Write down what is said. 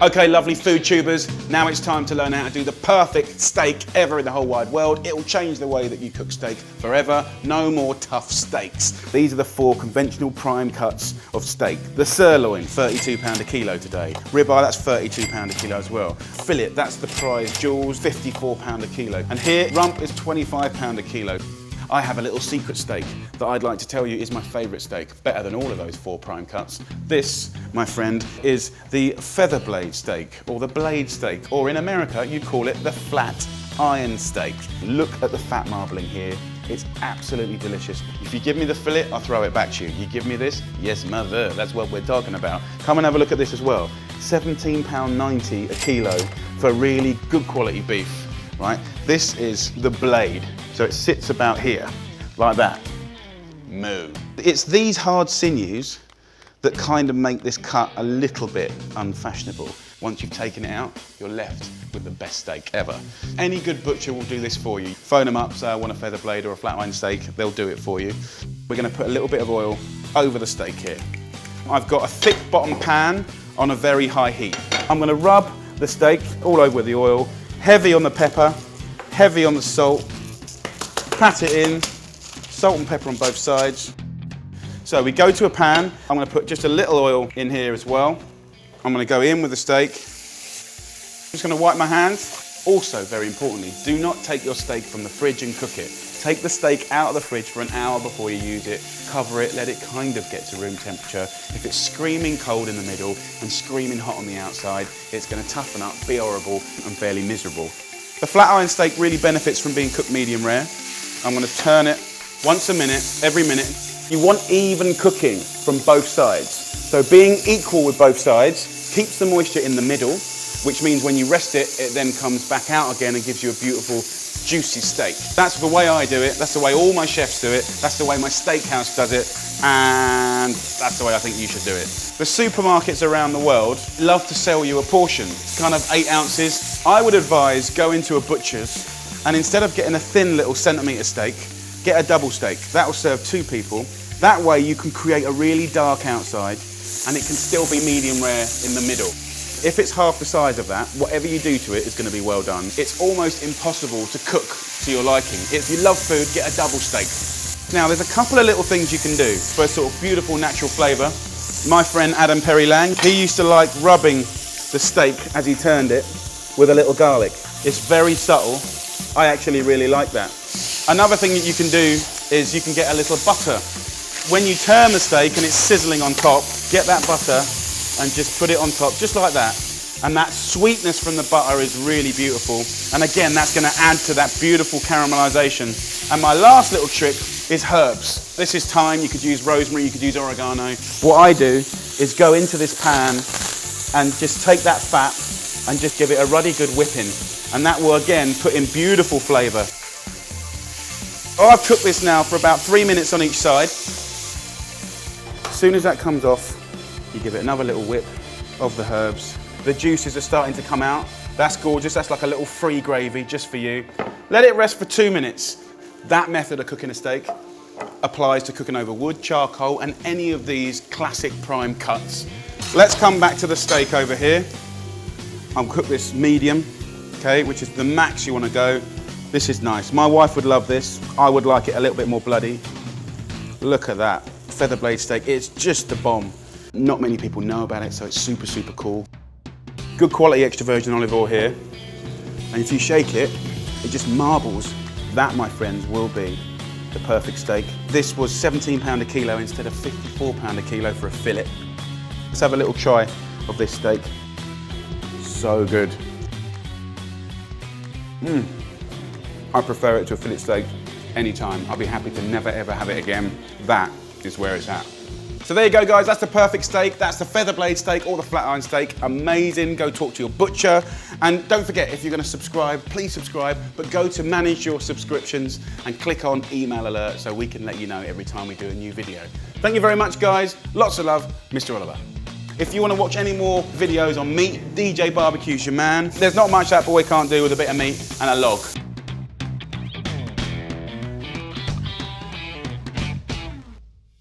Okay, lovely food tubers, now it's time to learn how to do the perfect steak ever in the whole wide world. It will change the way that you cook steak forever. No more tough steaks. These are the 4 conventional prime cuts of steak. The sirloin, £32 a kilo today. Ribeye, that's £32 a kilo as well. Fillet, that's the prize jewels, £54 a kilo. And here, rump is £25 a kilo. I have a little secret steak that I'd like to tell you is my favourite steak, better than all of those 4 prime cuts. This, my friend, is the feather blade steak, or the blade steak, or in America you call it the flat iron steak. Look at the fat marbling here. It's absolutely delicious. If you give me the fillet, I'll throw it back to you. You give me this, yes mother, that's what we're talking about. Come and have a look at this as well. £17.90 a kilo for really good quality beef, right? This is the blade. So it sits about here, like that. Moo. It's these hard sinews that kind of make this cut a little bit unfashionable. Once you've taken it out, you're left with the best steak ever. Any good butcher will do this for you. Phone them up, say I want a feather blade or a flat iron steak, they'll do it for you. We're gonna put a little bit of oil over the steak here. I've got a thick bottom pan on a very high heat. I'm gonna rub the steak all over with the oil, heavy on the pepper, heavy on the salt, pat it in, salt and pepper on both sides. So we go to a pan. I'm going to put just a little oil in here as well. I'm going to go in with the steak. I'm just going to wipe my hands. Also, very importantly, do not take your steak from the fridge and cook it. Take the steak out of the fridge for an hour before you use it. Cover it, let it kind of get to room temperature. If it's screaming cold in the middle and screaming hot on the outside, it's going to toughen up, be horrible and fairly miserable. The flat iron steak really benefits from being cooked medium rare. I'm going to turn it once a minute, every minute. You want even cooking from both sides. So being equal with both sides keeps the moisture in the middle, which means when you rest it, it then comes back out again and gives you a beautiful, juicy steak. That's the way I do it. That's the way all my chefs do it. That's the way my steakhouse does it. And that's the way I think you should do it. The supermarkets around the world love to sell you a portion, kind of 8 ounces. I would advise go into a butcher's and instead of getting a thin little centimetre steak, get a double steak. That will serve 2 people. That way you can create a really dark outside and it can still be medium rare in the middle. If it's half the size of that, whatever you do to it is going to be well done. It's almost impossible to cook to your liking. If you love food, get a double steak. Now there's a couple of little things you can do for a sort of beautiful natural flavour. My friend Adam Perry Lang, he used to like rubbing the steak as he turned it with a little garlic. It's very subtle. I actually really like that. Another thing that you can do is you can get a little butter. When you turn the steak and it's sizzling on top, get that butter and just put it on top, just like that. And that sweetness from the butter is really beautiful. And again, that's going to add to that beautiful caramelization. And my last little trick is herbs. This is thyme, you could use rosemary, you could use oregano. What I do is go into this pan and just take that fat and just give it a ruddy good whipping. And that will again put in beautiful flavour. Oh, I've cooked this now for about 3 minutes on each side. As soon as that comes off, you give it another little whip of the herbs. The juices are starting to come out. That's gorgeous, that's like a little free gravy just for you. Let it rest for 2 minutes. That method of cooking a steak applies to cooking over wood, charcoal, and any of these classic prime cuts. Let's come back to the steak over here. I'll cook this medium. Okay, which is the max you want to go. This is nice. My wife would love this. I would like it a little bit more bloody. Look at that. Feather blade steak. It's just the bomb. Not many people know about it, so it's super, super cool. Good quality extra virgin olive oil here. And if you shake it, it just marbles. That, my friends, will be the perfect steak. This was £17 a kilo instead of £54 a kilo for a fillet. Let's have a little try of this steak. So good. I prefer it to a fillet steak anytime. I'll be happy to never ever have it again. That is where it's at. So there you go, guys. That's the perfect steak. That's the feather blade steak or the flat iron steak. Amazing. Go talk to your butcher. And don't forget, if you're going to subscribe, please subscribe. But go to manage your subscriptions and click on email alert so we can let you know every time we do a new video. Thank you very much, guys. Lots of love, Mr. Oliver. If you want to watch any more videos on meat, DJ Barbecue's your man. There's not much that boy can't do with a bit of meat and a log.